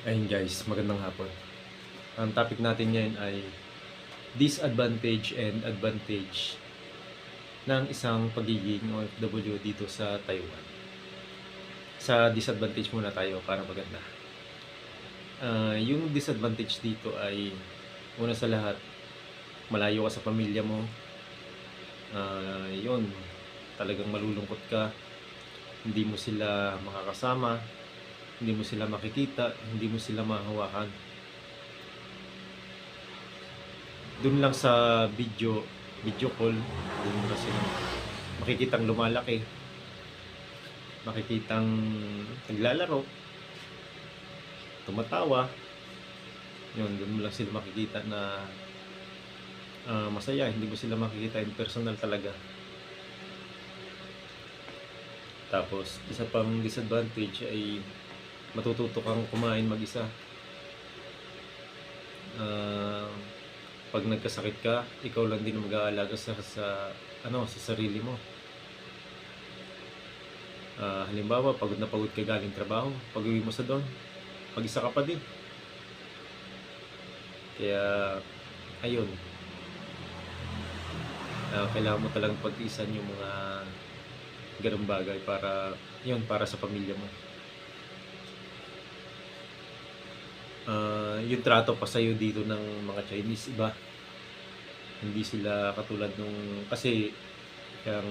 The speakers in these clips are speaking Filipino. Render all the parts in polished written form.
Ayun guys, magandang hapon. Ang topic natin ngayon ay disadvantage and advantage ng isang pagiging OFW dito sa Taiwan. Sa disadvantage muna tayo para maganda. Yung disadvantage dito ay una sa lahat, malayo ka sa pamilya mo. Yun, talagang malulungkot ka. Hindi mo sila makakasama, hindi mo sila makikita, hindi mo sila mahawakan. Doon lang sa video call, doon mo na sila makikitang lumalaki, makikitang naglalaro, tumatawa. Yun, doon mo lang sila makikita na masaya. Hindi mo sila makikita in personal talaga. Tapos, isa pang disadvantage ay matututo kang kumain mag-isa. Pag nagkasakit ka, ikaw lang din mag-aalaga sa sarili mo. Halimbawa, pagod na pagod ka galing trabaho, pag-uwi mo sa doon, mag-isa ka pa din. Kaya, ayun, kailangan mo talagang pag-iisan yung mga ganung bagay para sa pamilya mo. Yung trato pa sa'yo dito ng mga Chinese, iba. Hindi sila katulad nung, kasi yung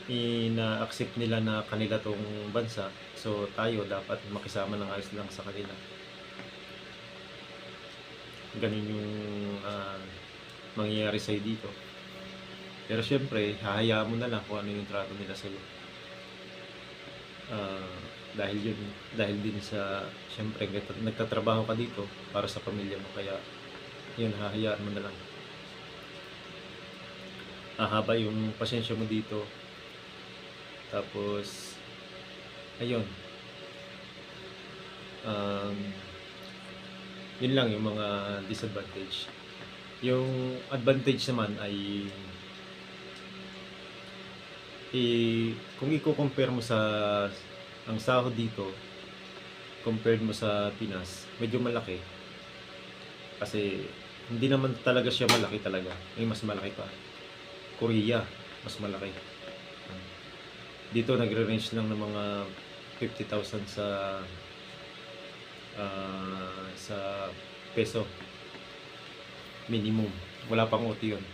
ina-accept nila na kanila tong bansa, so tayo dapat makisama ng ayos lang sa kanila. Ganun yung mangyayari sa'yo dito. Pero syempre, hahayaan mo na lang kung ano yung trato nila sa'yo. Dahil din sa, syempre, nagtatrabaho ka dito para sa pamilya mo, kaya yun, hahayaan mo na lang. Haba yung pasensya mo dito. Tapos, ayun, yun lang yung mga disadvantage. Yung advantage naman ay kung i-compare mo sa ang sahod dito compared mo sa Pinas, medyo malaki. Kasi hindi naman talaga siya malaki talaga. May mas malaki pa. Korea, mas malaki. Dito nagre-range lang ng mga 50,000 sa peso minimum. Wala pang OT yun.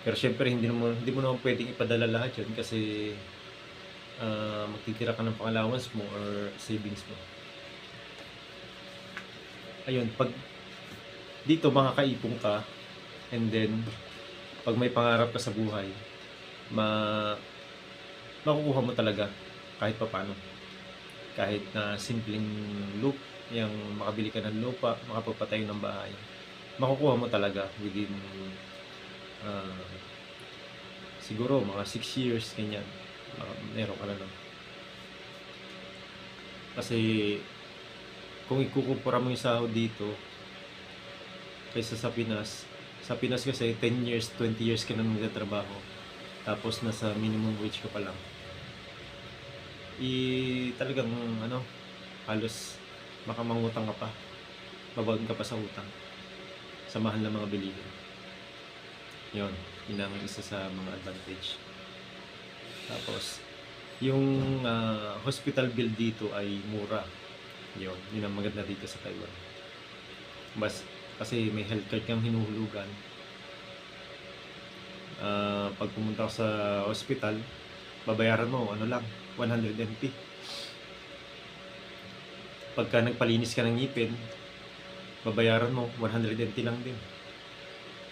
Pero syempre hindi mo naman pwedeng ipadala lahat yun kasi magtitira ka ng pang-allowance mo or savings mo. Ayun, pag dito makakaipon ka, and then pag may pangarap ka sa buhay, makukuha mo talaga kahit papaano. Kahit na simpleng yung makabili ka ng lupa, makapagpatayo ng bahay, makukuha mo talaga within siguro mga 6 years, ganyan. Meron ka na nun. Kasi kung ikukumpara mo yung sahod dito kaysa sa Pinas kasi 10 years, 20 years ka na nagtatrabaho, tapos nasa minimum wage ka pa lang, talagang halos baka mangutang ka pa, babagan ka pa sa utang sa mahal na mga bilihin. Yun ang isa sa mga advantage. Tapos yung hospital bill dito ay mura. Yun ang maganda dito sa Taiwan. Kasi may healthcare kang hinuhulugan. Pag pumunta ka sa hospital, babayaran mo lang 100 NT. Pagka nagpalinis ka ng ngipin, babayaran mo 100 NT lang din.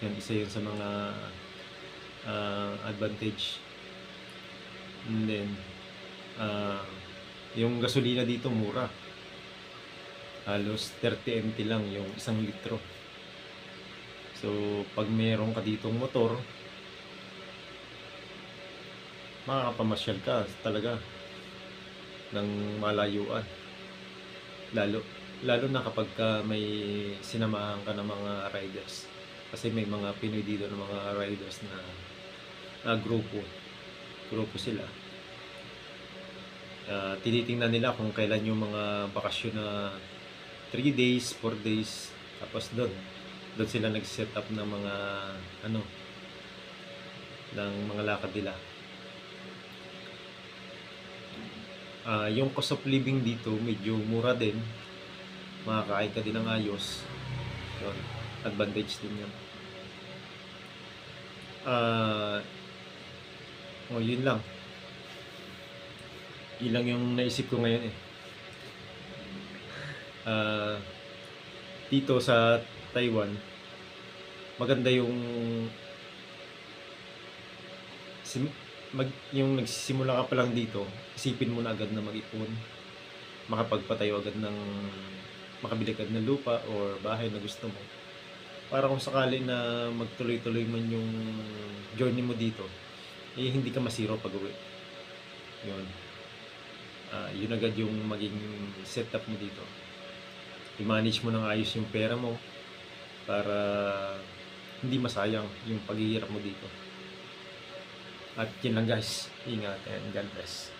Yan, isa yun sa mga advantage. And then yung gasolina dito mura, halos 30 NT lang yung 1 litro. So pag meron ka ditong motor, makakapamasyal ka talaga ng malayuan, lalo na kapag may sinamahan ka ng mga riders, kasi may mga Pinoy dito ng mga riders na grupo sila. Tinitingnan nila kung kailan yung mga bakasyon na 3 days, 4 days, tapos doon sila nag-set up ng mga ano, ng mga lakad nila. Yung cost of living dito medyo mura din, makakain ka din ng ayos. Yun, advantage din yun. Yun lang. Yun lang yung naisip ko ngayon eh. Dito sa Taiwan, maganda yung yung nagsisimula ka pa lang dito, isipin mo na agad na mag-ipon, makapagpatayo agad ng makabili agad ng lupa or bahay na gusto mo. Para kung sakali na magtuloy-tuloy man yung journey mo dito, hindi ka masiro pag-uwi. Yun. Yun agad yung maging setup mo dito. I-manage mo ng ayos yung pera mo para hindi masayang yung paghihirap mo dito. At yun lang guys. Ingat and God bless.